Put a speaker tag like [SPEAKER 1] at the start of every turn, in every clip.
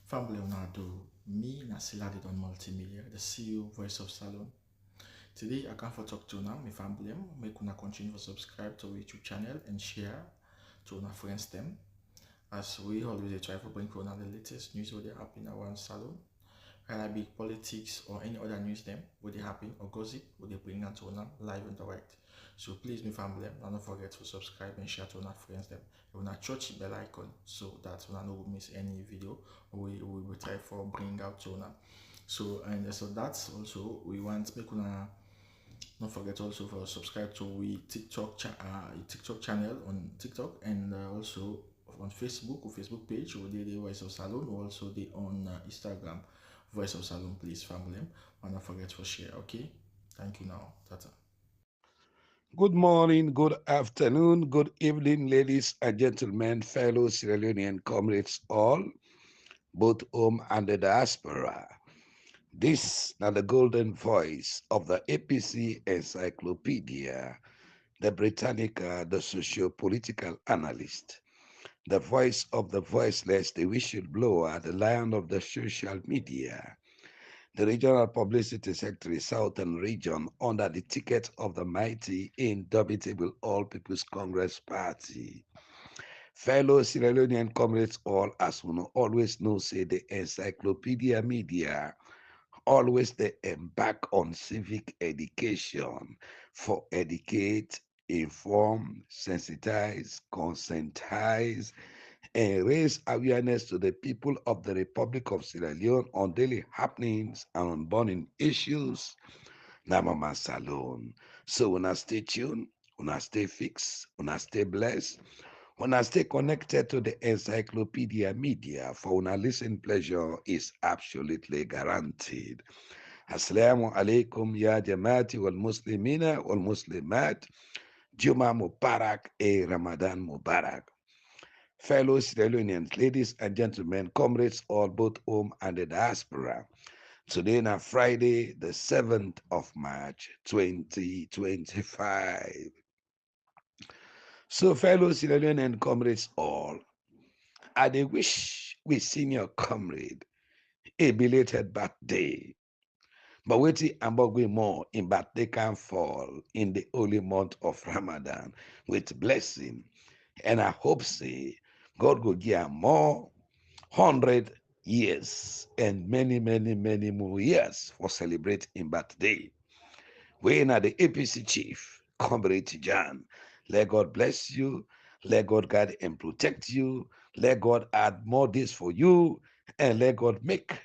[SPEAKER 1] FAMBLE do me na Siladid on multimedia, the CEO voice of Salon. Today I come for talk to now my family. Make una continue to subscribe to our YouTube channel and share to our friends them. As we always try to bring for the latest news what they happen around Salon. Whether it be politics or any other news them what they happen or gossip what they bring out to live and direct. So please my family, don't forget to subscribe and share to our friends them. You wanna touch the bell icon so that you don't miss any video we will try for bring out to now. So that's also we want make una don't forget also for subscribe to we TikTok channel on TikTok and also on Facebook or Facebook page or the Voice of Salon or also the on Instagram Voice of Salon, please family. And don't forget to share. Okay, thank you now. Tata.
[SPEAKER 2] Good morning, good afternoon, good evening, ladies and gentlemen, fellow Sierra Leonean comrades all, both home and the diaspora. This now the golden voice of the APC Encyclopedia, the Britannica, the socio-political analyst, the voice of the voiceless, the whistleblower, the lion of the social media, the regional publicity secretary, Southern Region, under the ticket of the mighty, indomitable All People's Congress Party. Fellow Sierra Leonean comrades, all as we know, always know, say the encyclopedia media, always they embark on civic education for educate, inform, sensitize, conscientize, and raise awareness to the people of the Republic of Sierra Leone on daily happenings and on burning issues. Namama Salon. So when I stay tuned, when I stay fixed, when I stay blessed, when I stay connected to the encyclopedia media, for when I listen pleasure is absolutely guaranteed. Assalamu alaikum ya jamaati wal muslimina wal muslimat. Juma Mubarak e Ramadan Mubarak. Fellow Sierra Leoneans, ladies and gentlemen, comrades all both home and the diaspora. Today na Friday, the 7th of March, 2025. So, fellow Sierra Leonean comrades all, I dey wish we senior comrade a belated birthday. But waiting about going more in birthday can fall in the holy month of Ramadan with blessing. And I hope say God will give am more 100 years and many, many, many more years for celebrating birthday. We are the APC chief, Comrade Jan. Let God bless you. Let God guide and protect you. Let God add more days for you. And let God make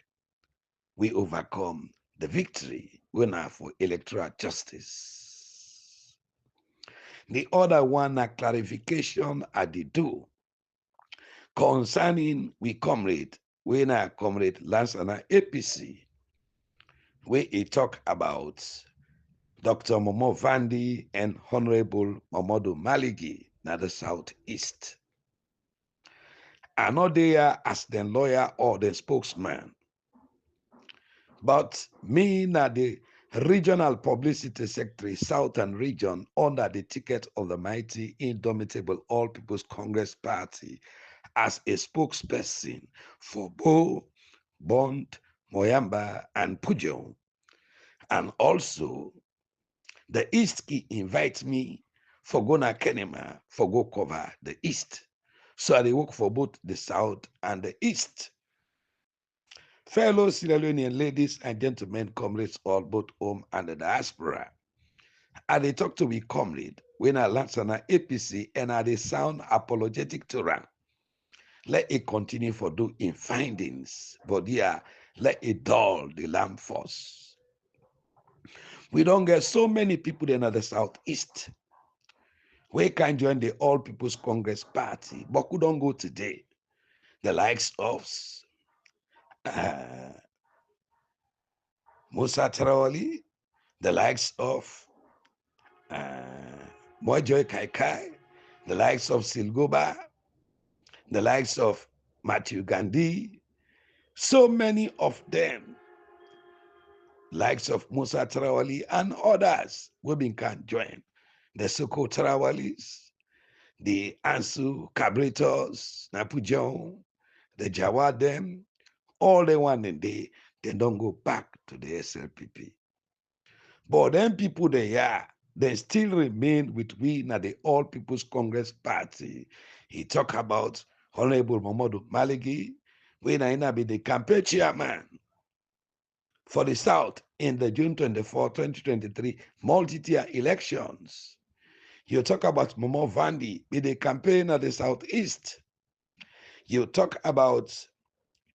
[SPEAKER 2] we overcome the victory winner for electoral justice. The other one, a clarification I did do concerning we comrade, we na comrade Lansana APC, where he talk about Dr. Momo Vandi and Honorable Momodu Maligi na the Southeast. I not there as the lawyer or the spokesman, but me na the regional publicity secretary, Southern Region, under the ticket of the mighty, indomitable All People's Congress Party, as a spokesperson for Bo, Bond, Moyamba, and Pujo. And also, the East Key invites me for go na Kenema for go cover the East. So I work for both the South and the East. Fellow Sierra Leonean ladies and gentlemen, comrades all both home and the diaspora. I they talk to me comrade when I land on APC and I they sound apologetic to run. Let it continue for do in findings, but yeah, let it dull the lamb force. We don't get so many people in the Southeast. We can join the All People's Congress Party, but who don't go today? The likes of uh, Musa Tarawali, the likes of Mojoy Kaikai, the likes of Silgoba, the likes of Matthew Gandhi, so many of them, likes of Musa Tarawali and others, women can join. The Soko Tarawalis, the Ansu Cabretos, Napujon, the Jawadem, all the one and they don't go back to the SLPP. But then people they still remain with we now the All People's Congress Party. He talk about Honorable Momodu Maligi, when I be the campaign chairman for the South in the June 24, 2023 multi-tier elections. You talk about Momo Vandi, be the campaign at the Southeast. You talk about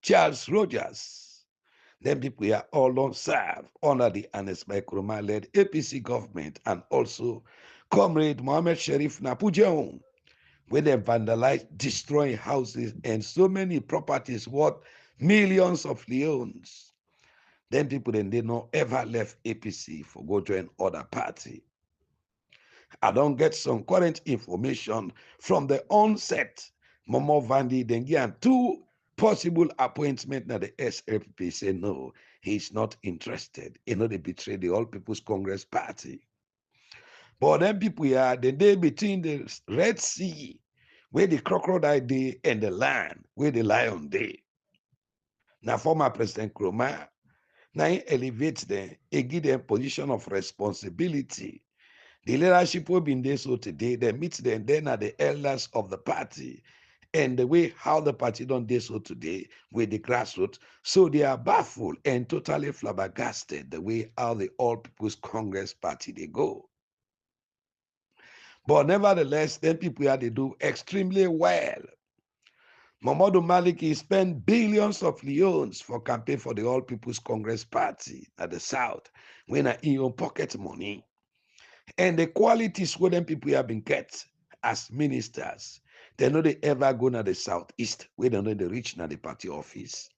[SPEAKER 2] Charles Rogers. Them people are all on serve under the Anes Nkrumah-led APC government, and also Comrade Mohammed Sharif Napujeon, where they vandalize, destroying houses and so many properties worth millions of leones. Then people then they not ever left APC for go join other party. I don't get some current information from the onset. Momo Vandi then give two possible appointment na the SFP say no, he's not interested. You know, they betray the All People's Congress Party. But then people are the day between the Red Sea, where the crocodile day, and the land, where the lion day. Now former President Nkrumah, now he elevates them, he give them position of responsibility. The leadership will be in there so today, they meet them then are the elders of the party. And the way how the party done this so today with the grassroots, so they are baffled and totally flabbergasted the way how the All People's Congress Party they go. But nevertheless, then people here they do extremely well. Momodu Maliki spent billions of leones for campaign for the All People's Congress Party at the South, when in your pocket money. And the qualities where them people have been get as ministers, they know they ever go to the Southeast, where they know they reach na the party office,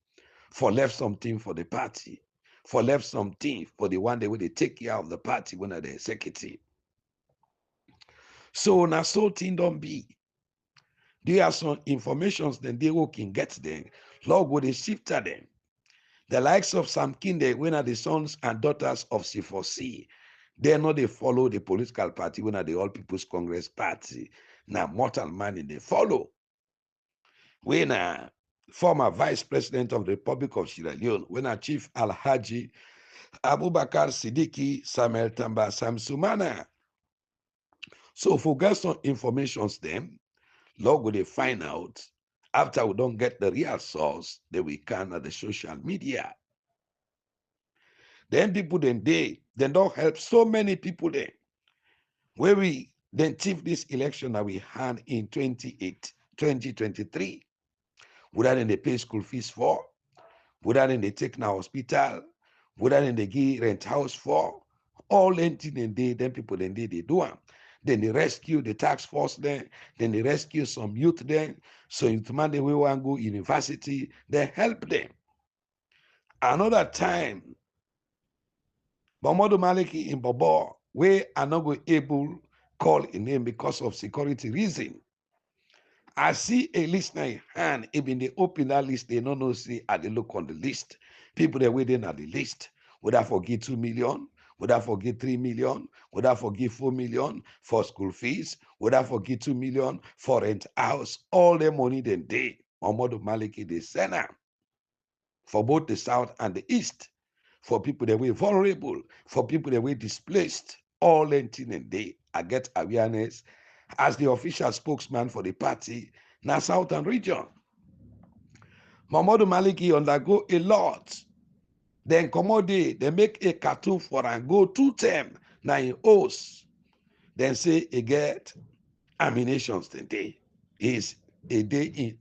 [SPEAKER 2] for left something for the party, for left something for the one day where they take care of the party when they the executive. So now so thing don't be. There are some informations then they can get them. Lord will they shift to them. The likes of Sam Kinde, when are the sons and daughters of C4C, they know they follow the political party, when are the All People's Congress Party. Now mortal man in they follow. When former vice president of the Republic of Sierra Leone, when Chief Alhaji Abubakar Siddiqui Samuel Tamba Samsumana. So for get some informations them, Lord will they find out after we don't get the real source that we can at the social media. Then people then don't help so many people then. Where we then thief this election that we had in 2023. Without they pay school fees for, without they take now hospital, without they give rent house for, all anything and then people then they do them. Then they rescue the tax force then they rescue some youth then. So youth man they will want to go university, they help them. Another time, Momodu Maliki in Bobo, where are not going able call in name because of security reason. I see a listener hand, even they open that list, they don't know, see, at the look on the list. People that waiting at the list. Would I forget 2 million? Would I forget 3 million? Would I forget 4 million for school fees? Would I forget 2 million for rent house? All the money then they, Momodu Maliki, they send out for both the South and the East, for people that were vulnerable, for people that were displaced, all anything and they. I get awareness as the official spokesman for the party, na Southern region. Momodu Maliki undergo a lot. Then Komode, they make a cartoon for and go 2 term, na in host. Then say he get ammunitions the day. Is a day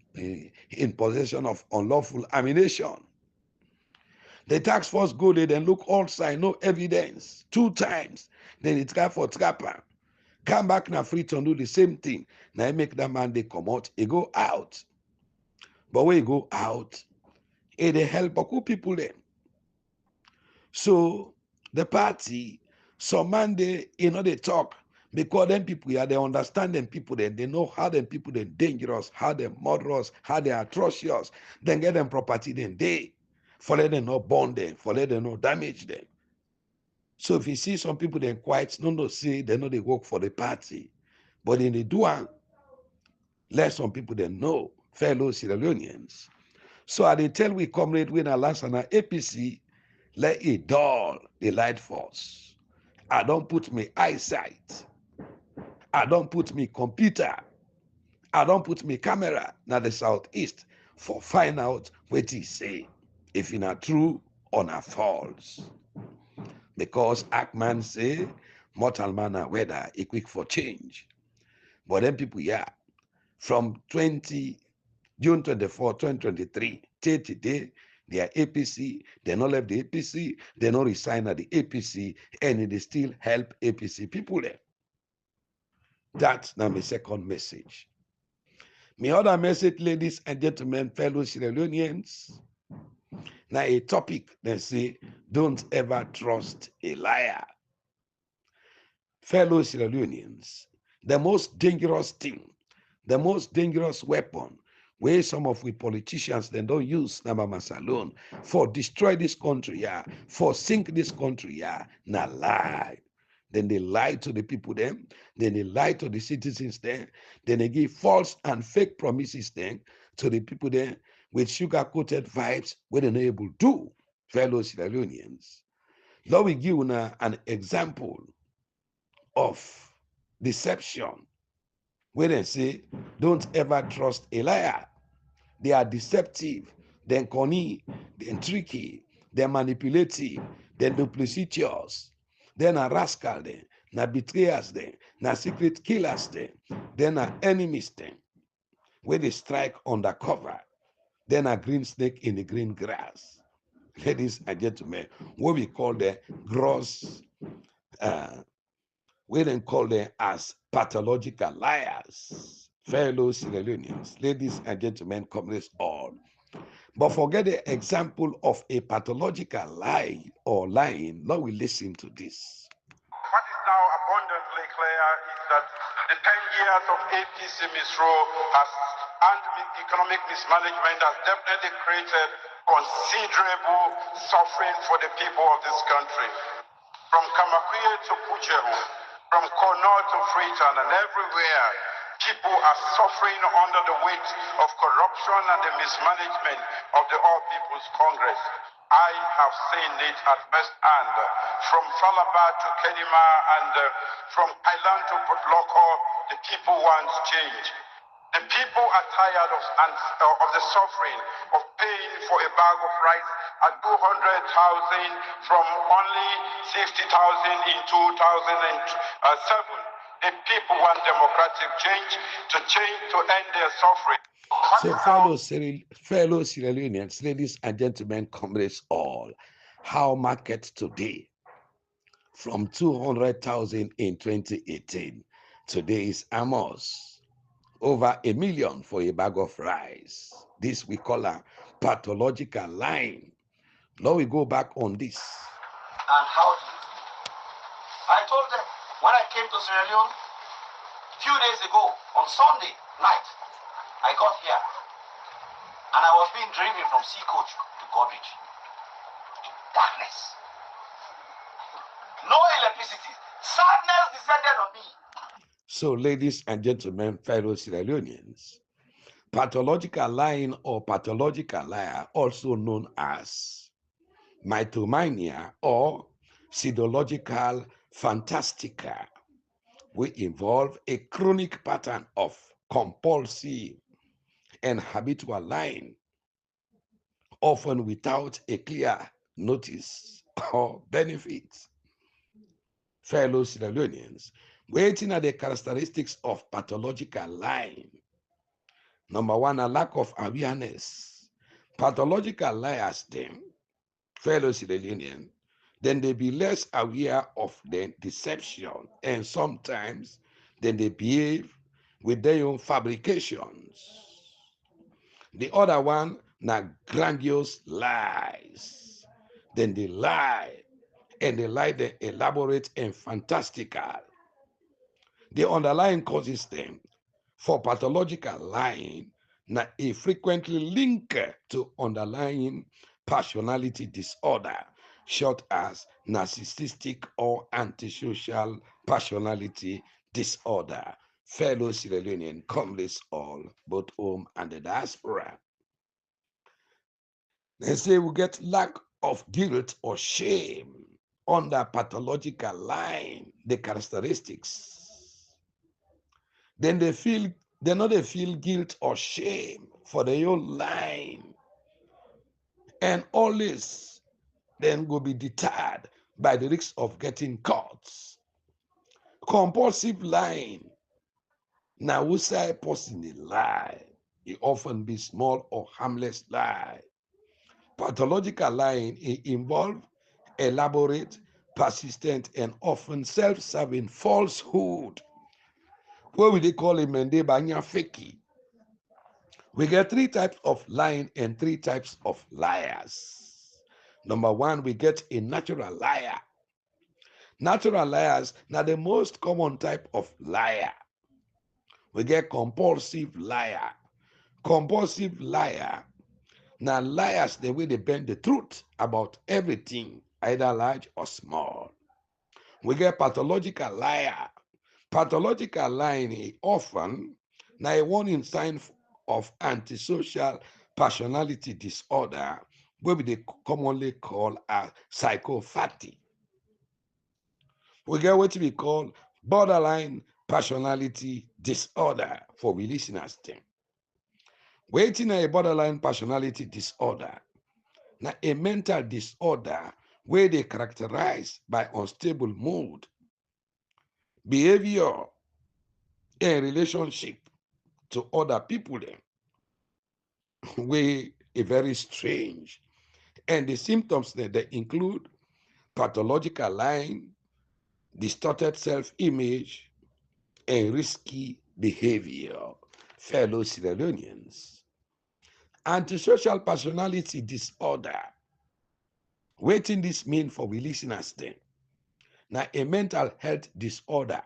[SPEAKER 2] in possession of unlawful ammunition. The task force go there, then look outside, no evidence. 2 times. Then it got for trapper. Come back now free to do the same thing. Now I make that man they come out, he go out. But when he go out, they help BOKU people then. So the party, some man they they talk because them people they understand them people then they know how them people they dangerous, how they murderous, how they atrocious. Then get them property then they for let them not burn them, for let them not damage them. So if you see some people then quiet, no say they know they work for the party, but in the do let some people then know, fellow Sierra Leoneans. So I dey tell we comrade when I last on APC, let it dull the light force. I don't put me eyesight. I don't put me computer. I don't put me camera na the southeast for find out what he say. If it not true or not false. Because Ackman say mortal man and weather e quick for change. But then people, yeah, from 20 June 24, 2023, till today, they are APC, they not left the APC, they not resign at the APC, and they still help APC people there. That's now my second message. My other message, ladies and gentlemen, fellow Sierra Leoneans, now a topic they say, don't ever trust a liar. Fellow Sierra Leoneans, the most dangerous thing, the most dangerous weapon where some of we politicians then don't use Namamas alone for destroy this country, yeah, for sink this country, yeah, na lie. Then they lie to the people then they lie to the citizens then they give false and fake promises then to the people then with sugar-coated vibes where they're not able to do, fellow Sierra Leoneans. Let me give you an example of deception where they say, don't ever trust a liar. They are deceptive, then cunning, then tricky, then manipulative, then duplicitous, then a rascal, then betrayers, then secret killers, then enemies, where they strike undercover, then a green snake in the green grass. Ladies and gentlemen, what we call the gross uh, we then call them as pathological liars. Fellow Sierra Leoneans, ladies and gentlemen, comrades all. But forget the example of a pathological lie or lying. Now we listen to this.
[SPEAKER 3] What is now abundantly clear is that the 10 years of APC misrule and economic mismanagement has definitely created considerable suffering for the people of this country. From Kamakuye to Pujeru, from Kormot to Freetown and everywhere, people are suffering under the weight of corruption and the mismanagement of the All People's Congress. I have seen it at first hand, from Falaba to Kenima and from Island to Potloko, the people want change. The people are tired of the suffering, of paying for a bag of rice at 200,000 from only 60,000 in 2007. The people want democratic change to end their suffering.
[SPEAKER 2] So, fellow Sierra Leoneans, ladies and gentlemen, comrades all, how market today from 200,000 in 2018, today is Amos, over $1 million for a bag of rice. This we call a pathological line. Now we go back on this.
[SPEAKER 4] And how do you feel? I told them when I came to Sierra Leone a few days ago on Sunday night, I got here and I was being driven from Sea Coach to Godrich. Darkness. No electricity. Sadness descended on me.
[SPEAKER 2] So, ladies and gentlemen, fellow Sierra Leoneans, pathological lying or pathological liar, also known as mythomania or pseudological fantastica, will involve a chronic pattern of compulsive and habitual lying, often without a clear notice or benefit. Fellow Sierra Leoneans, waiting at the characteristics of pathological lying. Number one, a lack of awareness. Pathological liars, then, fellow Sierra Leoneans, then they be less aware of the deception, and sometimes then they behave with their own fabrications. The other one, na grandiose lies. Then they lie, and they lie they elaborate and fantastical. The underlying causes them for pathological lying na a frequently linked to underlying personality disorder, short as narcissistic or antisocial personality disorder. Fellow Sierra Leonean, comrades all, both home and the diaspora. They say we get lack of guilt or shame under pathological line, the characteristics. Then they know they feel guilt or shame for their own line. And always then go be deterred by the risk of getting caught. Compulsive lying. Now we say person a lie. It often be small or harmless lie. Pathological lying involve elaborate, persistent, and often self-serving falsehood. What we they call it mende banya fake. We get three types of lying and three types of liars. Number one, we get a natural liar. Natural liars, now the most common type of liar. We get compulsive liar. Compulsive liar. Now liars, the way they bend the truth about everything, either large or small. We get pathological liar. Pathological lying often now a warning sign of antisocial personality disorder, where we they commonly call a psychopathy. We get what we call borderline personality disorder for we listeners them. Waiting a borderline personality disorder, now a mental disorder where they characterized by unstable mood, behavior, and relationship to other people them, way a very strange. And the symptoms that they include pathological lying, distorted self-image, and risky behavior. Fellow Sierra Leoneans. Antisocial personality disorder. Waiting this mean for we listeners then. Now a mental health disorder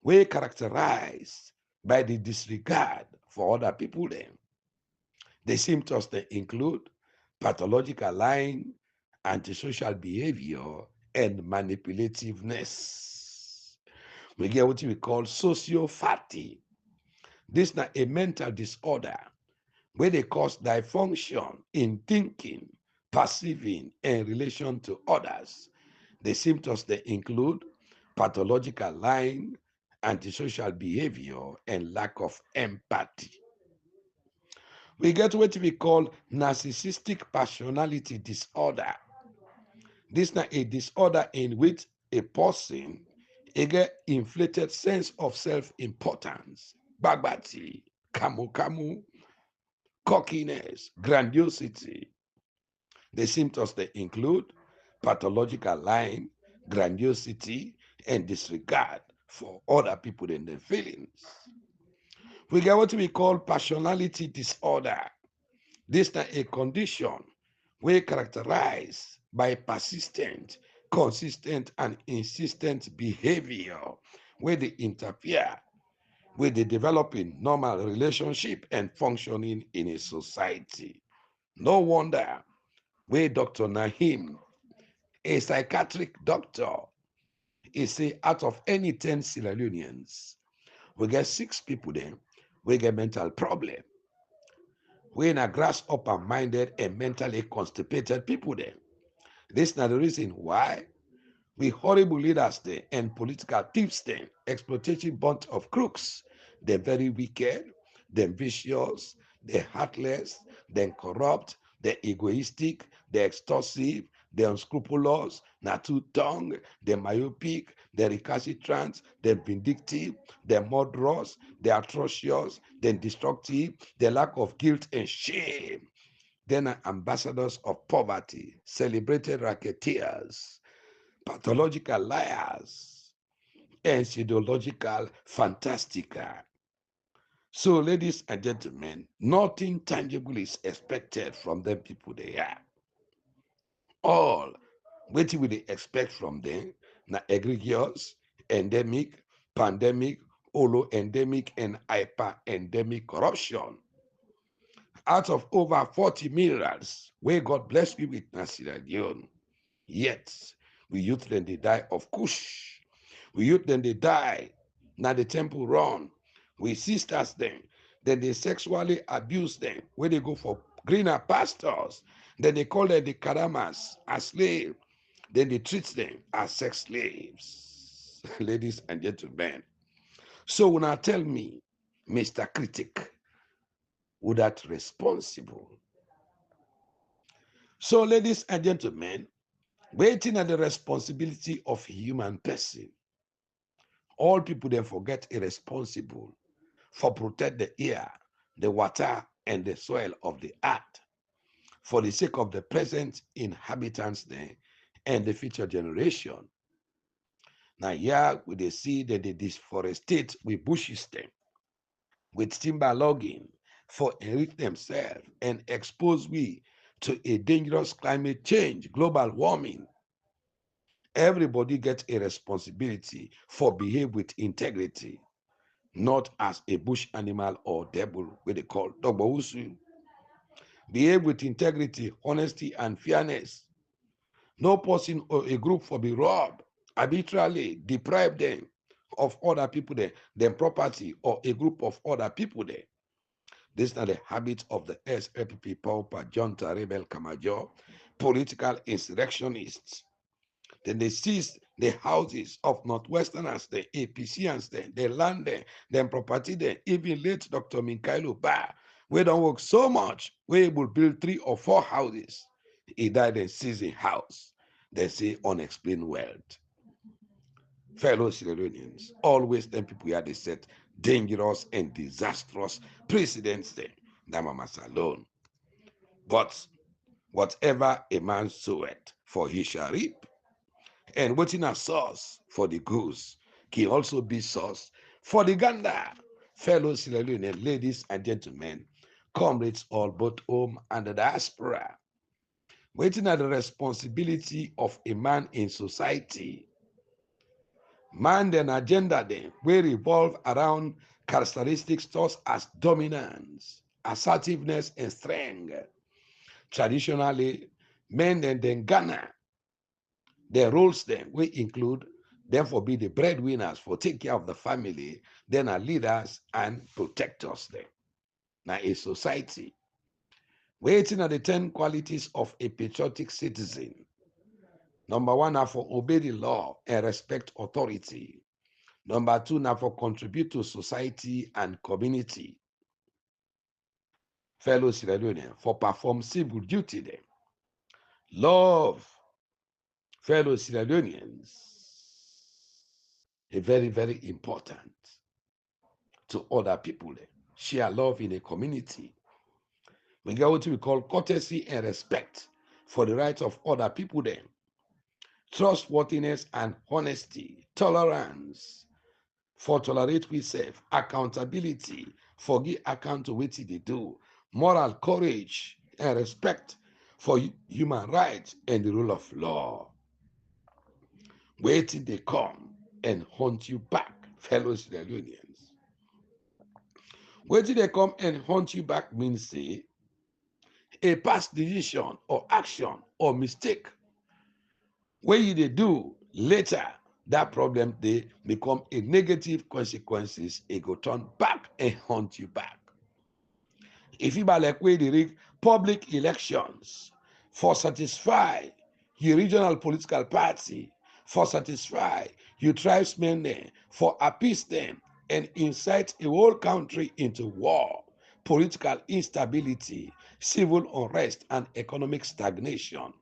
[SPEAKER 2] where characterized by the disregard for other people then. The symptoms they include pathological lying, antisocial behavior, and manipulativeness. We get what we call sociopathy. This is not a mental disorder where they cause dysfunction in thinking, perceiving, and relation to others. The symptoms they include pathological lying, antisocial behavior, and lack of empathy. We get what we call narcissistic personality disorder. This is not a disorder in which a person get inflated sense of self-importance, bagbati, kamu, cockiness, grandiosity. The symptoms they include pathological lying, grandiosity, and disregard for other people and their feelings. We get what we call personality disorder. This is a condition where characterized by persistent, consistent, and insistent behavior where they interfere with the developing normal relationship and functioning in a society. No wonder where Dr. Nahim, a psychiatric doctor, is say out of any 10 Sierra Leoneans, we get 6 people there, we get mental problem. We're in a grasshopper minded and mentally constipated people there. This is not the reason why we horrible leaders there and political thieves there, exploitation bunch of crooks. They're very wicked, they're vicious, they're heartless, they're corrupt, they're egoistic, they're extortive, they're unscrupulous, not two-tongued, they're myopic, they're recalcitrant, they're vindictive, they're murderous, they're atrocious, they're destructive, they're lack of guilt and shame. Then are ambassadors of poverty, celebrated racketeers, pathological liars, and pseudological fantastica. So, ladies and gentlemen, nothing tangible is expected from them people they are. All what we they expect from them na egregious, endemic, pandemic, holo-endemic, and hyper-endemic corruption. Out of over 40 minerals, where God bless me with Nasira Dion, yet we youth then they die of kush. We youth then they die, now the temple run. We sisters then they sexually abuse them, where they go for greener pastures. Then they call them the karamas as slaves. Then they treat them as sex slaves. Ladies and gentlemen. So when I tell me, Mr. Critic, would that responsible? So, ladies and gentlemen, waiting at the responsibility of human person. All people then forget irresponsible for protect the air, the water, and the soil of the earth for the sake of the present inhabitants there and the future generation. Now here we they see that they deforestate with bushes them, with timber logging for enrich themselves and expose we to a dangerous climate change, global warming. Everybody gets a responsibility for behave with integrity, not as a bush animal or devil, what they call Dogbo. Behave with integrity, honesty, and fairness. No person or a group for be robbed, arbitrarily deprive them of other people there, their property, or a group of other people there. This is not the habit of the SLPP, Paopa, Junta, Rebel, Kamajo, political insurrectionists. Then they seized the houses of Northwesterners, the APCians, the land, then property, even late Dr. Minkailu Ba, we don't work so much, we will build 3 or 4 houses. He died and seized a house. They say unexplained wealth. Fellow Sierra Leoneans, always them people here they set dangerous and disastrous precedents there. That alone. But whatever a man soweth, for he shall reap. And waiting a source for the goose can also be source for the gander. Fellow Sierra Leonean ladies and gentlemen, comrades all both home and the diaspora, waiting at the responsibility of a man in society. Man and agenda then will revolve around characteristics such as dominance, assertiveness, and strength. Traditionally, men and then Ghana, their roles then will include them for be the breadwinners for take care of the family, then are leaders and protectors then. Now a society, waiting at the 10 qualities of a patriotic citizen. Number 1 are for obey the law and respect authority. Number 2 now for contribute to society and community. Fellow Sierra Leonean, for perform civil duty then. Love, fellow Sierra Leoneans, is very, very important to other people then. Share love in a community. We get what we call courtesy and respect for the rights of other people then. Trustworthiness and honesty, tolerance, for tolerate we serve, accountability, for give account to what they do, moral courage and respect for human rights and the rule of law. Wait till they come and hunt you back, fellow Sierra Leoneans. Wait till they come and hunt you back means say a past decision or action or mistake when you they do later, that problem they become a negative consequences, it go turn back and haunt you back. If you like way they rig public elections for satisfy your regional political party, for satisfy your tribesmen there, for appease them and incite a whole country into war, political instability, civil unrest, and economic stagnation,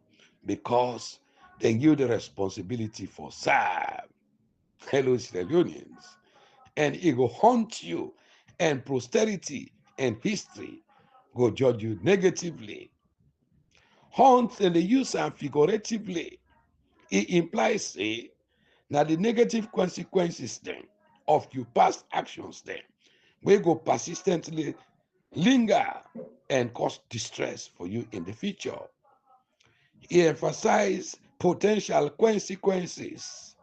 [SPEAKER 2] because they give the responsibility for serve. Hello, Sierra Leoneans. And it will haunt you, and posterity and history go judge you negatively. Haunt and the use and figuratively. It implies say that the negative consequences then of your past actions then will go persistently linger and cause distress for you in the future. He emphasized potential consequences.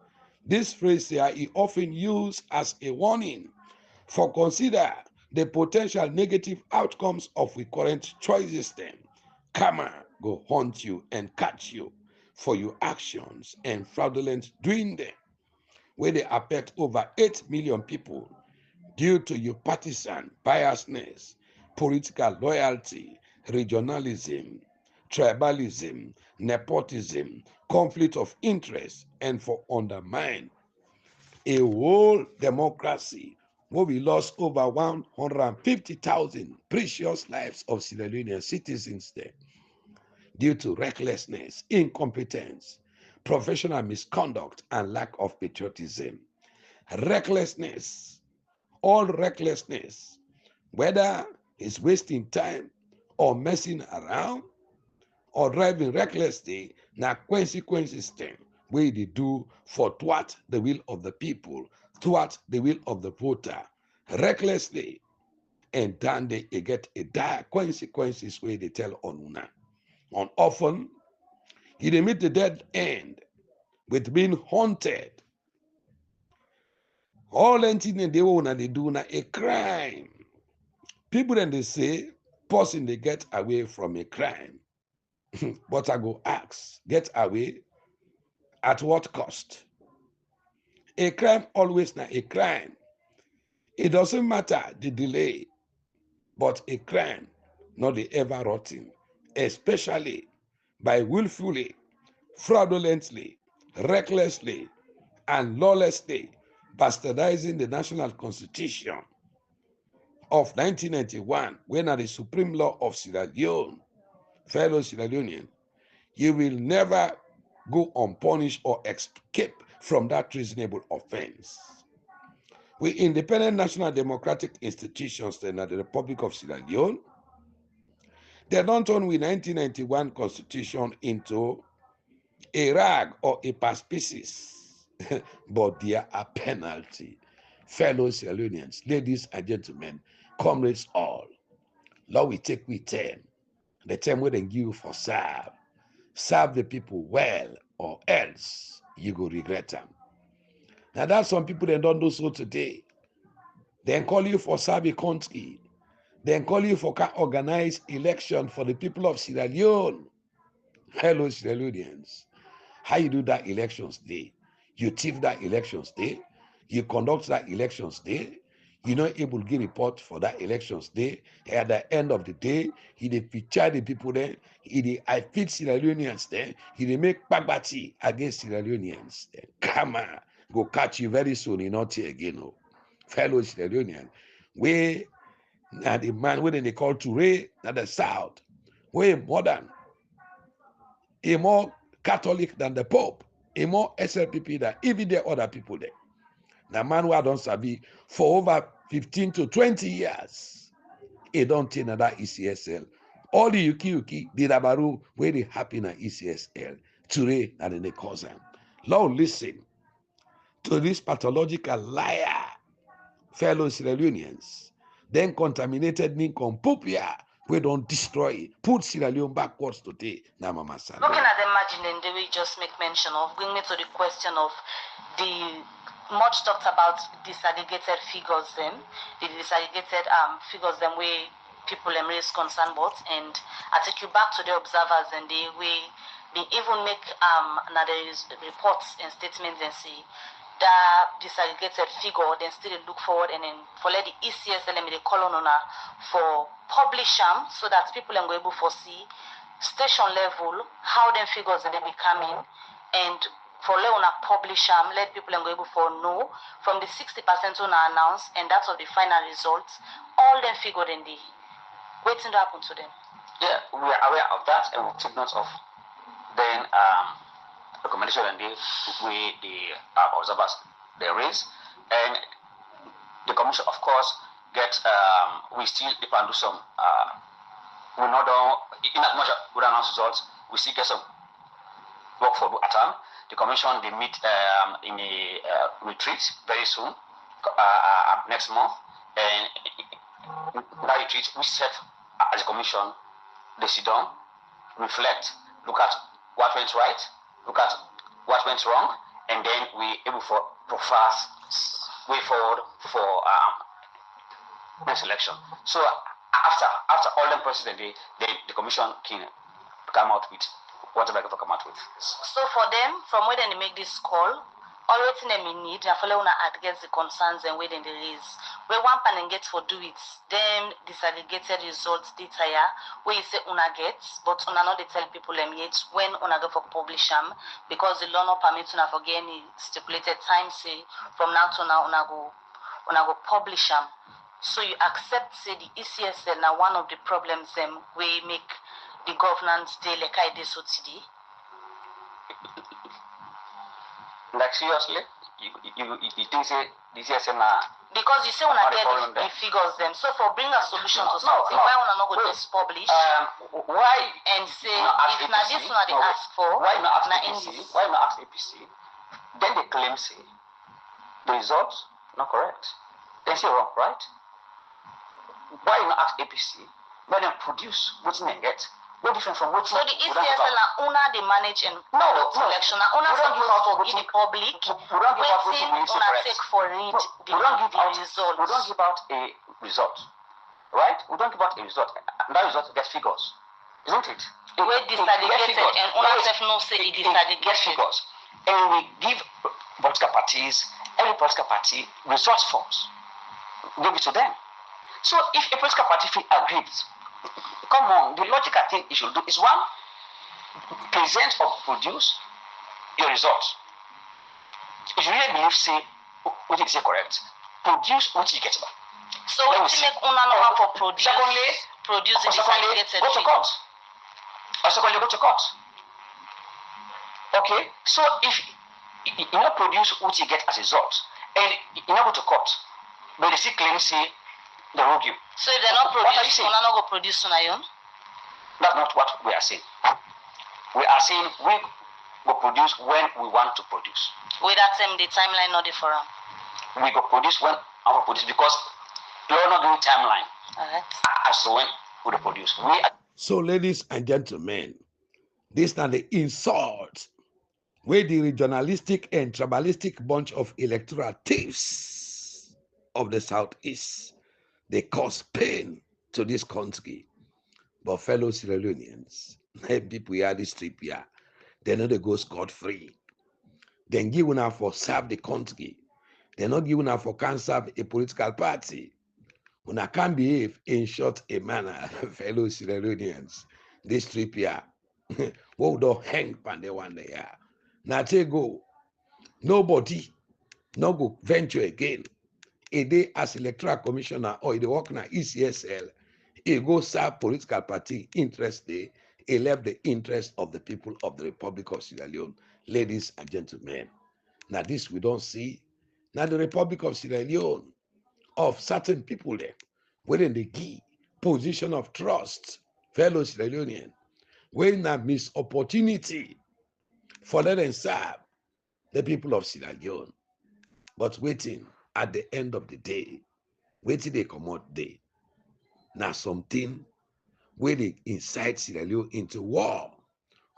[SPEAKER 2] This phrase here is often used as a warning for consider the potential negative outcomes of the current choices then. Karma go haunt you and catch you for your actions and fraudulent doing them, where they affect over 8 million people due to your partisan biasness, political loyalty, regionalism, tribalism, nepotism, conflict of interest, and for undermine a whole democracy where we lost over 150,000 precious lives of Sierra Leonean citizens there due to recklessness, incompetence, professional misconduct, and lack of patriotism. Recklessness, all recklessness, whether it's wasting time or messing around or driving recklessly, now consequences thing wey they do for thwart the will of the people, thwart the will of the voter, recklessly, and then they get a dire consequences where they tell on una. On often, you dey meet the dead end with being haunted. All anything they want they do now a crime. People then they say, person they get away from a crime. But I go ask, get away at what cost? A crime always not a crime. It doesn't matter the delay, but a crime not the ever rotting, especially by willfully, fraudulently, recklessly, and lawlessly bastardizing the national constitution of 1991, when at the supreme law of Sierra Leone, fellow Sierra Leonean, you will never go unpunished or escape from that treasonable offense. We independent national democratic institutions in the Republic of Sierra Leone, they don't turn with 1991 constitution into a rag or a past pieces, but there are penalty. Fellow Sierra Leoneans, ladies and gentlemen, comrades all, Lord, we take with them, the time we then give for serve the people well, or else you go regret them. Now that's some people that don't do so today. They call you for serve a country. They call you for organize election for the people of Sierra Leone. Hello, Sierra Leoneans. How you do that elections day? You thief that elections day. You conduct that elections day. You're not able to give report for that elections day. At the end of the day, he dey feature the people there. I feed Sierra Leoneans there. He dey make bagbati against Sierra Leoneans. Come on, go catch you very soon. You're not here again, oh. Fellow Sierra Leonean. We now the man when they call Toure at the south, way modern, a more Catholic than the Pope, a more SLPP than even the other people there. The man who I don't sabi for over 15 to 20 years, he don't think that ECSL. All the yuki, the Dabaru, where they happy in ECSL, Toure and the cousin. Lord, listen to this pathological liar, fellow Sierra Leoneans, then contaminated Nincom Popia, we don't destroy, put Sierra Leone backwards today. Looking
[SPEAKER 5] at the margin, and they will just make mention of, bring me to the question of the much talked about disaggregated figures, the disaggregated figures, where people raise concern about, and I take you back to the observers, and they even make reports and statements and say that disaggregated figure, then still look forward and then for let the ECSL the column for publish them so that people are able to see station level how them figures they be coming, and for let una publish them, let people are able to know from the 60% on announced and that's of the final results, all them figure in the waiting to happen to them.
[SPEAKER 4] Yeah, we are aware of that and we take note of then recommendation and the observers they raise, and the commission of course get we still depend on some we not don't in as much we announce results, we still get some work for do at time. The commission they meet in a retreat very soon next month, and that retreat we set as a commission, they sit down, reflect, look at what went right, look at what went wrong, and then we able for fast way forward for next election. So after all the process, the commission can come out with whatever they come out with.
[SPEAKER 5] So for them, from when they make this call, all wetin dem need na follow una address the concerns and wey dem dey raise. Wey one panel get for do it, dem disaggregated results data ya wey say una get, but una no dey tell people yet when una go for publish am, because the law no permit una for get any stipulated time say from now to now una go publish am. So you accept say the ECSL na one of the problems them wey make the governance dey like I dey so today.
[SPEAKER 4] Like seriously, you think say this is
[SPEAKER 5] because you say una get the figures them. So for bring a solution to something, why una not go just publish?
[SPEAKER 4] Why
[SPEAKER 5] and say if na this una dey ask for,
[SPEAKER 4] why not
[SPEAKER 5] na
[SPEAKER 4] ask APC? Why not ask APC? Then they claim say the results not correct. They say wrong, right? Why not ask APC? Why not produce what they get? No different from what.
[SPEAKER 5] So the ECSL na una dey manage and election. Na una supposed to give the public wetin una take for read the result.
[SPEAKER 4] We don't give out a result, right? We don't give out a result. And that result gets figures, isn't it?
[SPEAKER 5] We disaggregated and una self no say it disaggregated
[SPEAKER 4] figures. And we give political parties, every political party results forms. Give it to them. So if a political party agrees, come on, the logical thing you should do is one, present or produce your results. If you really believe, say, what you say correct, produce what you get back.
[SPEAKER 5] So what you make una no have for produce?
[SPEAKER 4] Secondly,
[SPEAKER 5] produce the disaggregated
[SPEAKER 4] go to court. Or secondly, go to court. Okay, so if you not produce what you get as a result, and you not go to court, but they still claim, say, they wrong you.
[SPEAKER 5] So if they're not produce, una not go produce una own?
[SPEAKER 4] That's not what we are saying. We are saying we will produce when we want to produce.
[SPEAKER 5] With that the timeline not the forum.
[SPEAKER 4] We go produce when I will produce because we are not doing timeline. As to when we will produce.
[SPEAKER 2] So, ladies and gentlemen, these are the insults where the regionalistic and tribalistic bunch of electoral thieves of the Southeast, they cause pain to this country. But fellow Sierra Leoneans, people here this trip here, they know they go scot-free. Then give enough for serve the country. They're not giving enough for can serve a political party. When I can't behave in short a manner, fellow Sierra Leoneans, this trip here, what don't hang pan the one there. Now take go. Nobody no go venture again. A day as electoral commissioner or the work na ECSL, he go serve political party interest day, he left the interest of the people of the Republic of Sierra Leone. Ladies and gentlemen, now this we don't see. Now the Republic of Sierra Leone, of certain people there, within the key position of trust, fellow Sierra Leonean, when that miss opportunity for them and serve the people of Sierra Leone. But waiting at the end of the day, waiting they come out day. Now something where they incite Sierra Leone into war.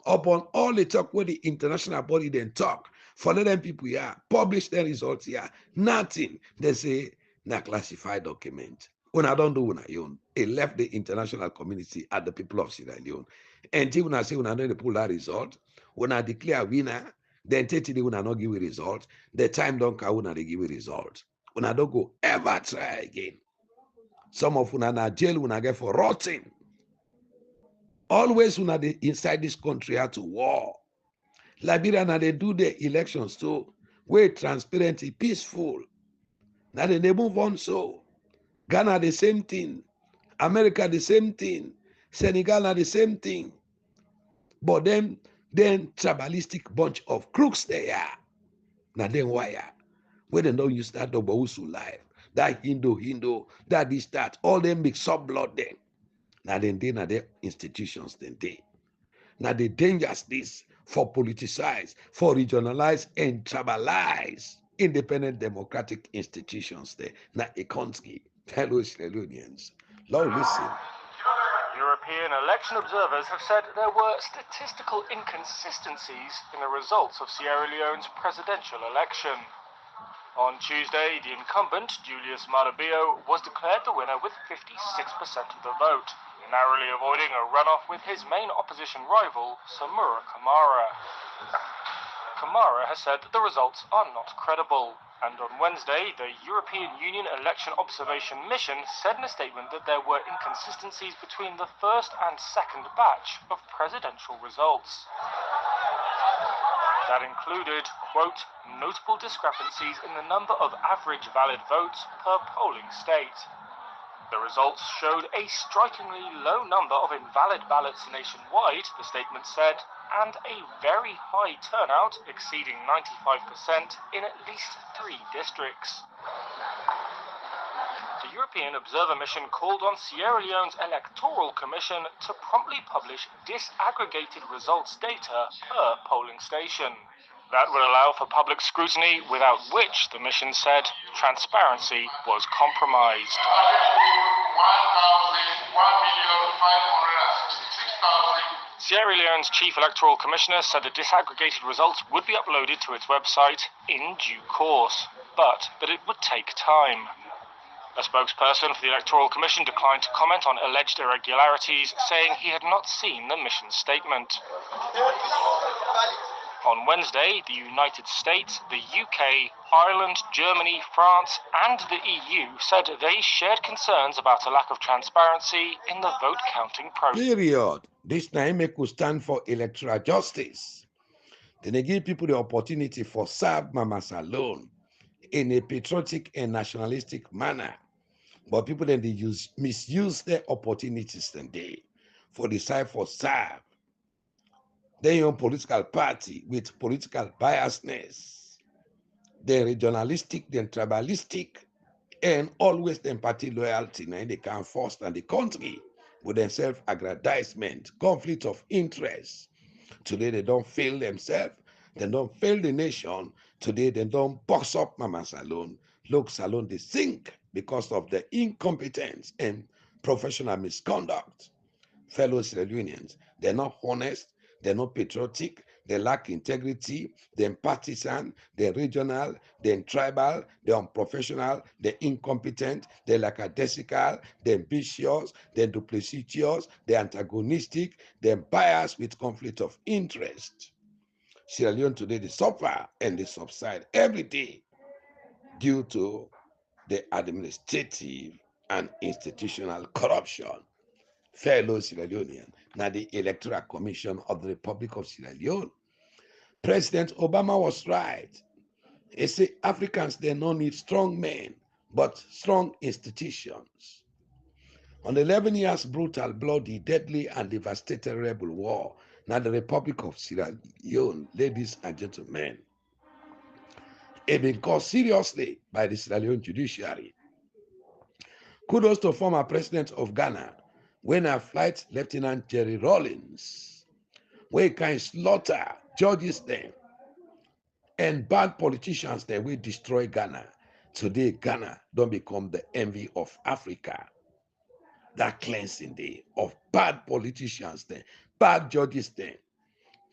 [SPEAKER 2] Upon all the talk where the international body then talk, for them people here, publish their results here, nothing. They say, na classified document. When I don't do when I own, it left the international community at the people of Sierra Leone. Until when I say when I know they pull that result, when I declare winner, then take it when I not give a result, the time don't count when I give a result. When I don't go ever try again. Some of when I jail when I get for rotting. Always when I inside this country had to war. Liberia now they do the elections so way transparent, peaceful. Now they move on so. Ghana the same thing. America the same thing. Senegal the same thing. But then tribalistic bunch of crooks they are. Now then wire. Where they don't use that Dobausu life. That Hindu, that this, that. All them mix up blood then. Now then they are their institutions then they. Now the dangers this for politicize, for regionalize and tribalize independent democratic institutions there. Now a country, fellow Sierra Leoneans. Lord, listen.
[SPEAKER 6] European election observers have said there were statistical inconsistencies in the results of Sierra Leone's presidential election. On Tuesday, the incumbent, Julius Maada Bio, was declared the winner with 56% of the vote, narrowly avoiding a runoff with his main opposition rival, Samura Kamara. Kamara has said that the results are not credible. And on Wednesday, the European Union Election Observation Mission said in a statement that there were inconsistencies between the first and second batch of presidential results. That included, quote, notable discrepancies in the number of average valid votes per polling state. The results showed a strikingly low number of invalid ballots nationwide, the statement said, and a very high turnout, exceeding 95%, in at least 3 districts. The European Observer Mission called on Sierra Leone's Electoral Commission to promptly publish disaggregated results data per polling station. That would allow for public scrutiny, without which, the mission said, transparency was compromised. Sierra Leone's Chief Electoral Commissioner said the disaggregated results would be uploaded to its website in due course, but that it would take time. A spokesperson for the Electoral Commission declined to comment on alleged irregularities, saying he had not seen the mission statement. On Wednesday, the United States, the UK, Ireland, Germany, France, and the EU said they shared concerns about a lack of transparency in the vote counting process.
[SPEAKER 2] Period. This time make we stand for electoral justice. Then they give people the opportunity for serve Mama Salone in a patriotic and nationalistic manner. But people then they misuse their opportunities today for the side for serve. Then your political party with political biasness, then regionalistic, then tribalistic, and always then party loyalty. Now they can force and the country with their self-aggrandizement, conflict of interest. Today they don't fail themselves, they don't fail the nation. Today they don't box up Mama Salone. Look, Salone they sink because of the incompetence and professional misconduct. Fellow Sierra Leoneans, they're not honest, they're not patriotic, they lack integrity, they're partisan, they're regional, they're tribal, they're unprofessional, they're incompetent, they're lackadaisical, they're ambitious, they're duplicitous, they're antagonistic, they're biased with conflict of interest. Sierra Leone today, they suffer and they subside every day due to the administrative and institutional corruption. Fellow Sierra Leonean, now the Electoral Commission of the Republic of Sierra Leone. President Obama was right. He said Africans, they don't need strong men, but strong institutions. On 11 years brutal, bloody, deadly, and devastating rebel war, now the Republic of Sierra Leone, ladies and gentlemen, it been called seriously by the Sierra Leone judiciary. Kudos to former president of Ghana, when a flight Lieutenant Jerry Rawlings, where can slaughter judges then and bad politicians then will destroy Ghana. Today, Ghana don't become the envy of Africa. That cleansing day of bad politicians then, bad judges then,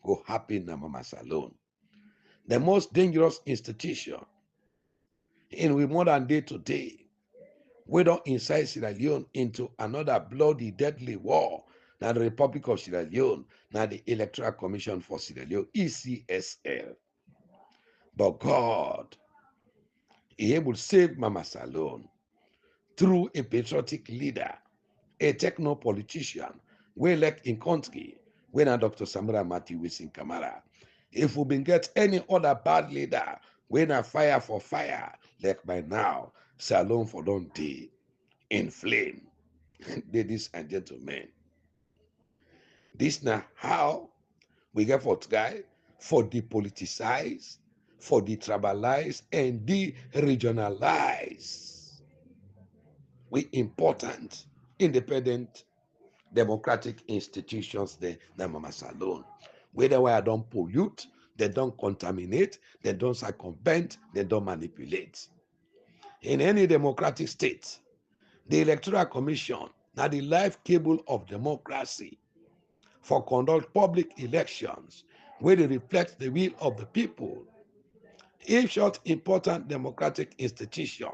[SPEAKER 2] go happen in Mama Salone. The most dangerous institution in we modern day today, we don't incite Sierra Leone into another bloody, deadly war. Now the Republic of Sierra Leone, now the Electoral Commission for Sierra Leone, ECSL. But God, He able to save Mama Salone through a patriotic leader, a techno politician, we elect in country, when Dr. Samura Mati Wisin Kamara. If we been get any other bad leader, when a fire for fire, like by now, Salone for don't day in flame. Ladies and gentlemen, this now how we get for guy for depoliticize, for detribalize, and de-regionalize. We important, independent, democratic institutions there, na Mama Salone. Whether I don't pollute, they don't contaminate, they don't circumvent, they don't manipulate. In any democratic state, the Electoral Commission, now the life cable of democracy, for conduct public elections, where they reflect the will of the people. If short important democratic institution,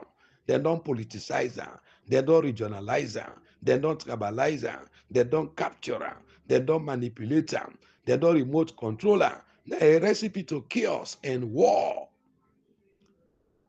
[SPEAKER 2] they don't politicize them, they don't regionalize them, they don't tribalize them, they don't capture them, they don't manipulate them, they don't remote control them, a recipe to chaos and war.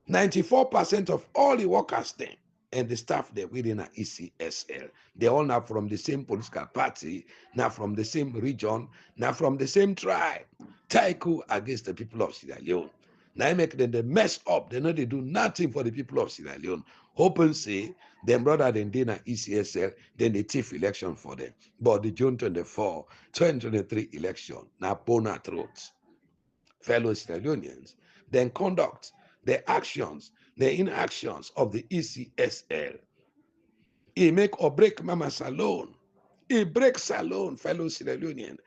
[SPEAKER 2] 94% of all the workers there and the staff there within a ECSL, they all now from the same political party, now from the same region, now from the same tribe. Taiko against the people of Sierra Leone. Now I make them they mess up. They know they do nothing for the people of Sierra Leone. Open say them brother then did ECSL, then they thief election for them. But the June 24, 2023 election, now Bona throats. Fellow Sierra Leoneans, then conduct the actions, the inactions of the ECSL. He make or break Mama Salone. He breaks Salone, fellow Sierra Leonean.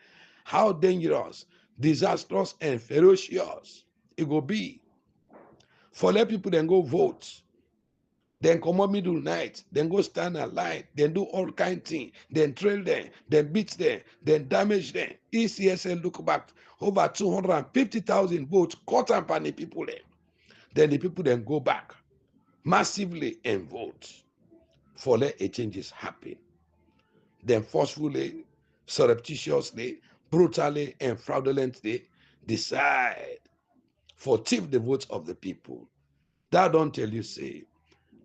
[SPEAKER 2] How dangerous, disastrous, and ferocious it will be for let people then go vote, then come up middle night, then go stand a line, then do all kind of things, then trail them, then beat them, then damage them. ECSL look back over 250,000 votes, cut up on the people there. Then the people then go back massively and vote for let a changes happen. Then forcefully, surreptitiously, brutally, and fraudulently decide for thief the votes of the people. That don't tell you say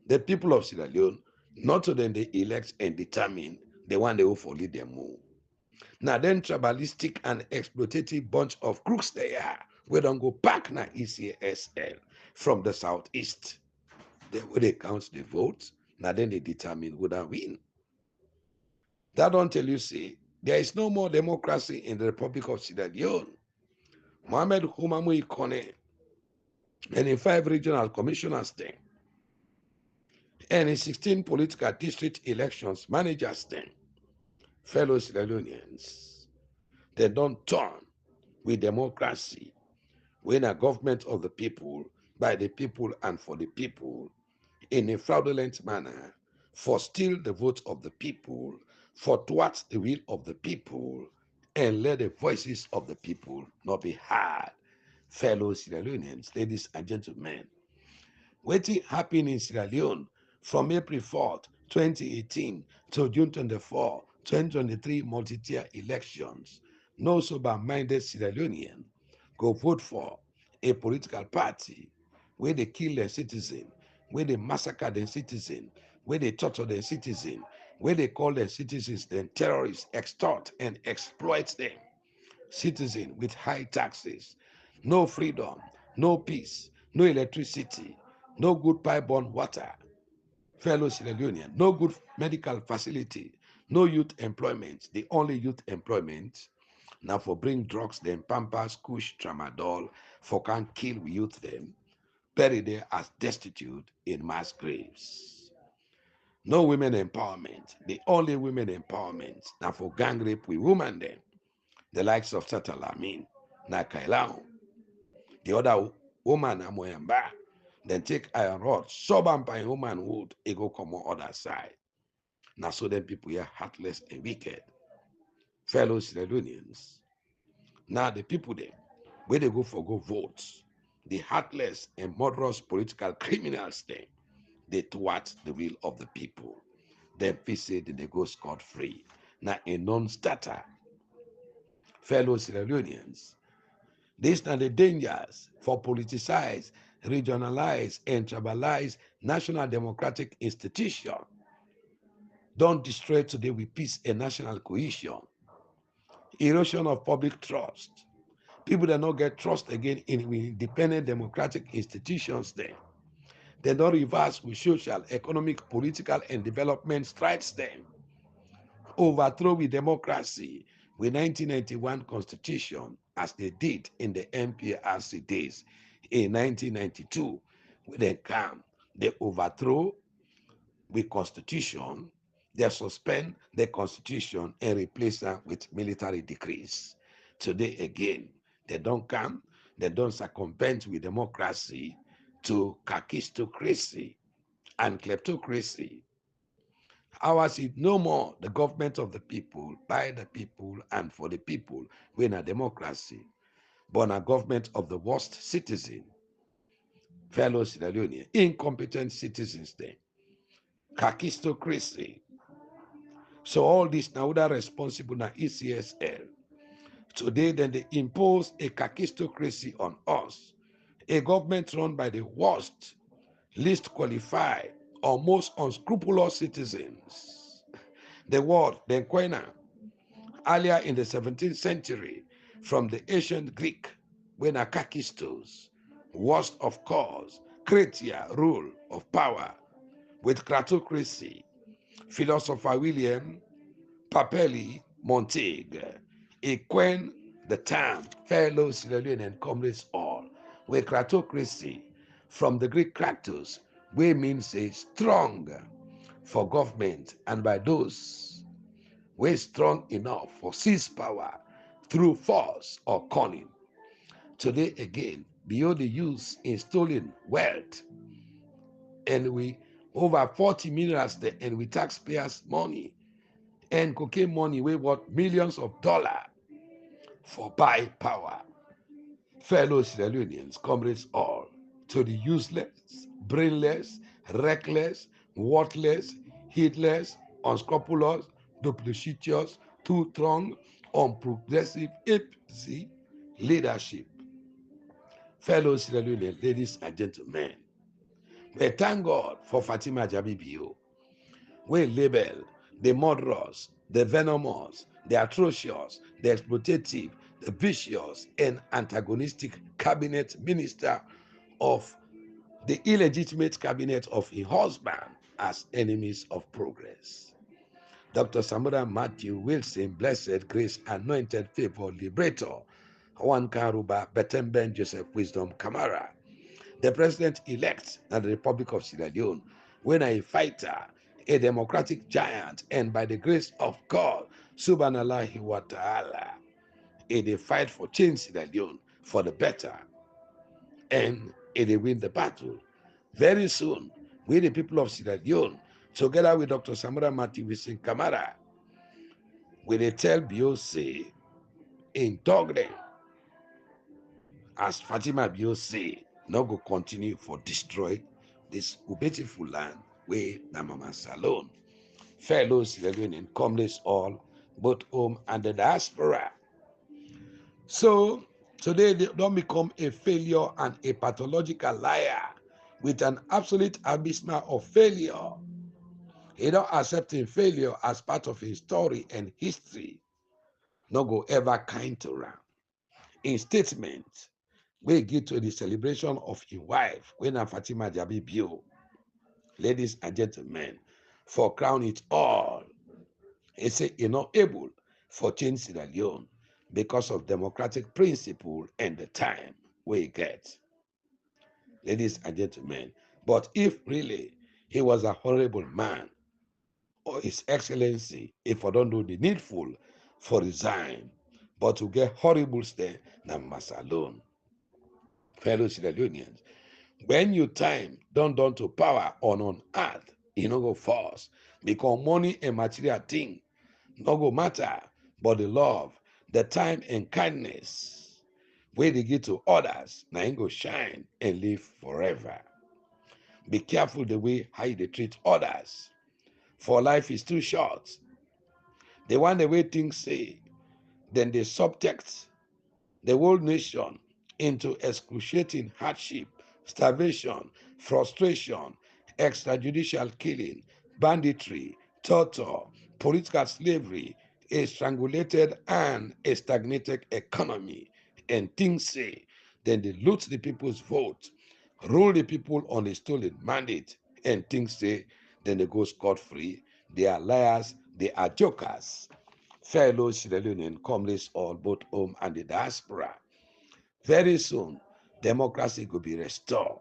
[SPEAKER 2] the people of Sierra Leone, not to them they elect and determine the one they will for lead them more. Now then tribalistic and exploitative bunch of crooks they are. We don't go back now ECSL from the southeast. The way they count the votes, now then they determine who that win. That don't tell you say there is no more democracy in the Republic of Sierra Leone. Mohamed Humamu Ikone and in 5 regional commissioners then, and in 16 political district elections managers then, fellow Sierra Leoneans, they don't turn with democracy when a government of the people, by the people and for the people, in a fraudulent manner, for steal the vote of the people, for thwart the will of the people, and let the voices of the people not be heard. Fellow Sierra Leoneans, ladies and gentlemen, wetin happen in Sierra Leone from April 4th, 2018 to June 24, 2023 multi-tier elections, no sober-minded Sierra Leonean go vote for a political party where they kill their citizen, where they massacre their citizen, where they torture their citizen, where they call their citizens then terrorists, extort and exploit them. Citizen with high taxes, no freedom, no peace, no electricity, no good pipe-borne water, fellow Sierra Leonean, no good medical facility, no youth employment. The only youth employment now for bring drugs, then pampers, kush, tramadol, for can kill youth them, bury them as destitute in mass graves. No women empowerment. The only women empowerment now for gang rape with women them, the likes of Satalamin, na Kailao. The other woman Amoyamba, then take iron rod, sub am by womanhood, it go come on other side. Now so then people here heartless and wicked. Fellow Sierra Leoneans. Now the people there, where they go for go votes, the heartless and murderous political criminals there, they thwart the will of the people. Then say that they go scot-free. Now a non-starter. Fellow Sierra Leoneans. These are the dangers for politicized, regionalized, and tribalized national democratic institution. Don't destroy today with peace and national cohesion. Erosion of public trust. People that don't get trust again in independent democratic institutions then. They don't reverse with social, economic, political, and development strides then. Overthrow with democracy with 1991 constitution as they did in the MPRC days in 1992. When they come, they overthrow with constitution, they suspend the constitution and replace them with military decrees. Today again, they don't come, they don't circumvent with democracy to kakistocracy and kleptocracy. Ours is no more the government of the people, by the people, and for the people. We're a democracy, but a government of the worst citizen, fellow Sierra Leonean, incompetent citizens there, kakistocracy. So all this now that responsible now ECSL. Today, then they impose a kakistocracy on us, a government run by the worst, least qualified, or most unscrupulous citizens. The word, the koina, earlier in the 17th century, from the ancient Greek, when kakistos, worst of course, kratia, rule of power, with kratocracy. Philosopher William Papelli Montague, he coined the term fellow Sierra Leone and comrades all, with kratocracy from the Greek kratos, which means a strong for government and by those who strong enough for seize power through force or cunning. Today again, beyond the use in stolen wealth, and we over 40 millions and we taxpayers' money and cocaine money we worth millions of dollars for buy power. Fellow Sierra Leoneans, comrades all, to the useless, brainless, reckless, worthless, heedless, unscrupulous, duplicitous, too strong, unprogressive, APC leadership. Fellow Sierra Leoneans, ladies and gentlemen, we thank God for Fatima Sampa Bio. We label the murderous, the venomous, the atrocious, the exploitative, the vicious, and antagonistic cabinet minister of the illegitimate cabinet of a husband as enemies of progress. Dr. Samora Matthew Wilson, blessed, grace, anointed, favor, liberator, Juan Karuba, Betemben, Joseph Wisdom, Kamara, the president-elect of the Republic of Sierra Leone, when a fighter, a democratic giant, and by the grace of God, subhanallahi wa ta'ala, they fight for change Sierra Leone for the better, and they win the battle. Very soon, we the people of Sierra Leone, together with Dr. Samora Matthew Wilson Kamara, we tell Beyonce in Togre, as Fatima Bio say, not go continue for destroy this beautiful land where na mama salon. Fellow Sierra Leonean comrades all, both home and the diaspora. So today they don't become a failure and a pathological liar with an absolute abysmal of failure. He don't accept in failure as part of his story and history. No go ever kind to him. In statement, we get to the celebration of his wife, when Fatima Sampa Bio, ladies and gentlemen, for crown it all. He said you're not able for change Sierra Leone because of democratic principle and the time we get. Ladies and gentlemen, but if really he was a horrible man, or His Excellency, if I don't do the needful for resign, but to get horrible stay, na must alone. Fellow Sierra Leoneans, when you time don't done to power on earth, you no go force, because money and material thing no go matter, but the love, the time and kindness where they give to others, now you go shine and live forever. Be careful the way how you treat others, for life is too short. The one the way things say, then they subject the whole nation into excruciating hardship, starvation, frustration, extrajudicial killing, banditry, torture, political slavery, a strangulated and a stagnated economy. And things say, then they loot the people's vote, rule the people on a stolen mandate, and things say, then they go scot-free. They are liars, they are jokers. Fellow Sierra Leonean comrades all, both home and the diaspora. Very soon, democracy will be restored.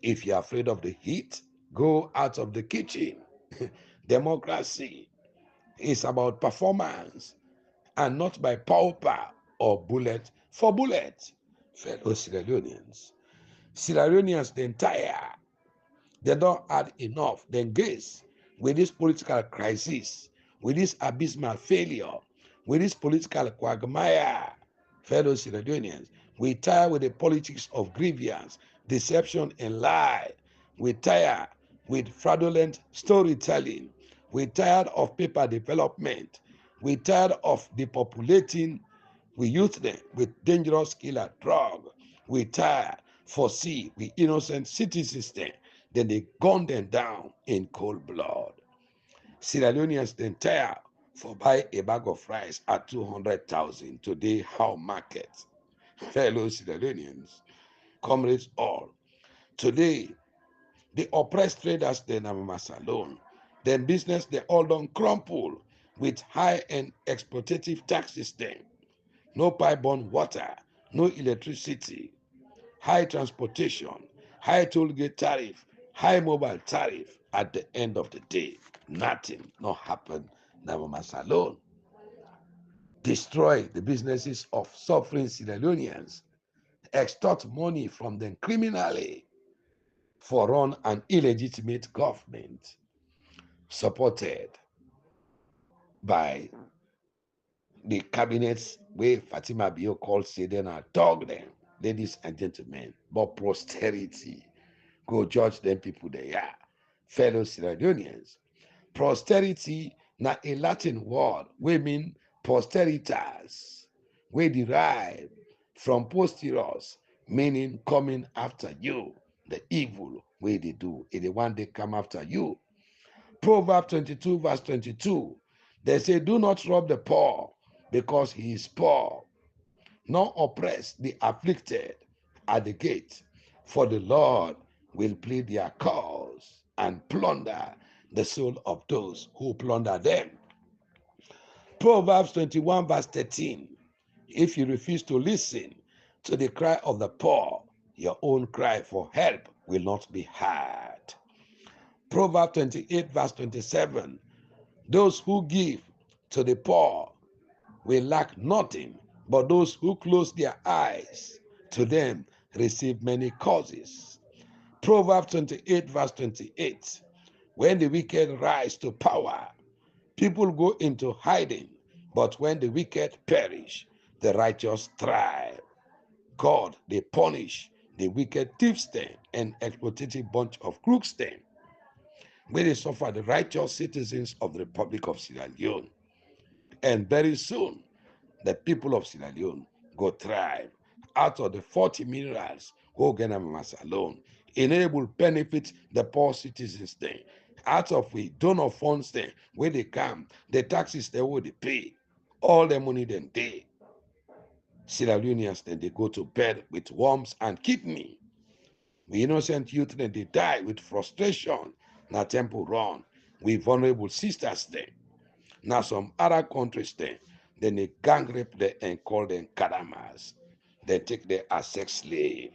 [SPEAKER 2] If you're afraid of the heat, go out of the kitchen. Democracy is about performance and not by Paopa or bullet for bullet. Fellow Sierra Leoneans. Sierra Leoneans, the entire, they don't add enough, then gaze with this political crisis, with this abysmal failure, with this political quagmire. Fellow Sierra Leoneans, we tire with the politics of grievance, deception, and lie. We tire with fraudulent storytelling. We tired of paper development. We tired of depopulating we use them with dangerous killer drug. We tire for sea with innocent citizens then. Then they gun them down in cold blood. Sierra Leoneans then tire for buy a bag of rice at 200,000 today. How market? Fellow Sierra Leoneans, comrades all. Today, the oppressed traders then amass alone. Then business they all don't crumple with high and exploitative taxes then. No pipe-borne water, no electricity, high transportation, high toll gate tariff, high mobile tariff. At the end of the day, nothing not happen. Namamas alone. Destroy the businesses of suffering Sierra Leoneans, extort money from them criminally for run an illegitimate government supported by the cabinets where Fatima Bio called say they are dog them, ladies and gentlemen, but posterity go judge them people they are, fellow Sierra Leoneans. Posterity na a Latin word we mean posteritas, we derive from posteriors, meaning coming after you, the evil way they do, is the one they come after you. Proverbs 22 verse 22, they say, do not rob the poor because he is poor, nor oppress the afflicted at the gate, for the Lord will plead their cause and plunder the soul of those who plunder them. Proverbs 21 verse 13, if you refuse to listen to the cry of the poor, your own cry for help will not be heard. Proverbs 28 verse 27, those who give to the poor will lack nothing, but those who close their eyes to them receive many causes. Proverbs 28 verse 28, when the wicked rise to power, people go into hiding, but when the wicked perish, the righteous thrive. God, they punish the wicked thieves them and exploitative bunch of crooks them, where they suffer the righteous citizens of the Republic of Sierra Leone. And very soon, the people of Sierra Leone go thrive. Out of the 40 minerals, go get them alone. Enable benefit the poor citizens there. Out of we donor funds there, where they come, the taxes they will they pay. All the money then they. Sierra Leoneans then they go to bed with worms and kidney. We innocent youth then they die with frustration. Now temple run. We vulnerable sisters there. Now some other countries then they gang rape them and call them kadamas. They take them as sex slave.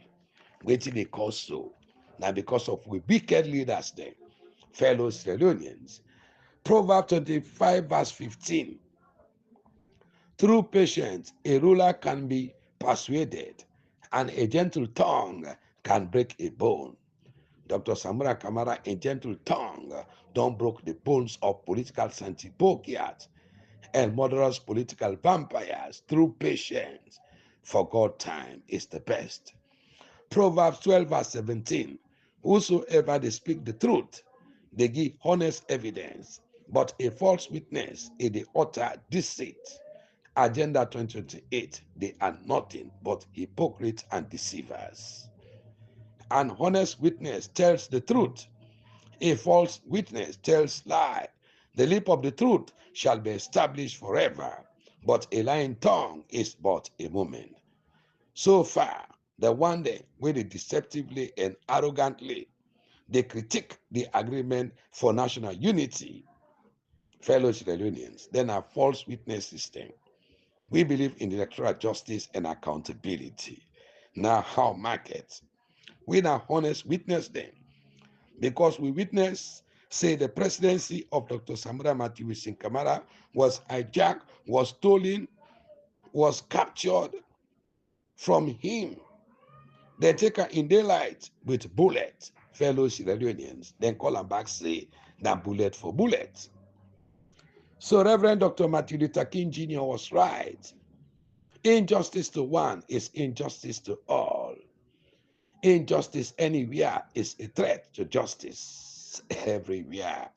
[SPEAKER 2] Waiting they call so. Now because of we wicked leaders then, fellow Sierra Leoneans. Proverbs 25 verse 15. Through patience, a ruler can be persuaded, and a gentle tongue can break a bone. Dr. Samura Kamara, a gentle tongue, don't broke the bones of political centipokiat and murderous political vampires through patience. For God, time is the best. Proverbs 12 verse 17. Whosoever they speak the truth, they give honest evidence, but a false witness is the utter deceit. Agenda 2028, they are nothing but hypocrites and deceivers. An honest witness tells the truth. A false witness tells lie. The lip of the truth shall be established forever, but a lying tongue is but a moment. So far, the one day where they deceptively and arrogantly they critique the agreement for national unity, fellow Sierra Leoneans, then a false witness system. We believe in electoral justice and accountability. Now, how market? We now honest witness them because we witness, say, the presidency of Dr. Samura Matthew Kamara was hijacked, was stolen, was captured from him. They take her in daylight with bullet, fellow Sierra Leoneans, then call her back, say, that bullet for bullet. So Reverend Dr. Matthew Luther King Jr. was right. Injustice to one is injustice to all. Injustice anywhere is a threat to justice everywhere.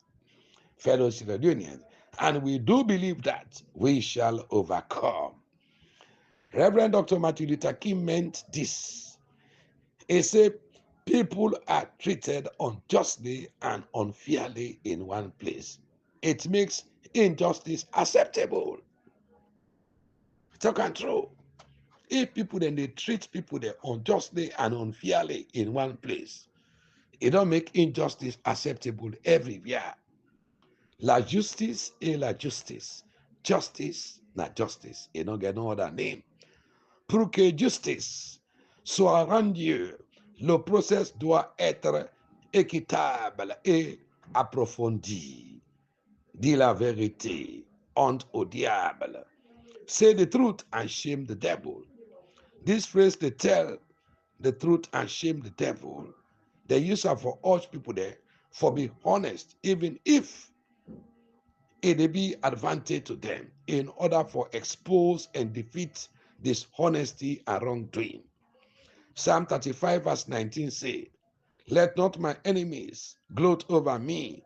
[SPEAKER 2] Fellow Sierra Leoneans, and we do believe that we shall overcome. Reverend Dr. Martin Luther King meant this. He said, people are treated unjustly and unfairly in one place. It makes injustice acceptable. Talk and true. If people then they treat people there unjustly and unfairly in one place, it don't make injustice acceptable everywhere. La justice est la justice. Justice, not justice. It don't get no other name. Pour que justice soit rendue, le process doit être équitable et approfondi. Dis la vérité, honte au diable. Say the truth and shame the devil. This phrase, they tell the truth and shame the devil. They use it for urge people there for be honest, even if it be advantage to them, in order for expose and defeat dishonesty and wrongdoing. Psalm 35 verse 19 say, let not my enemies gloat over me,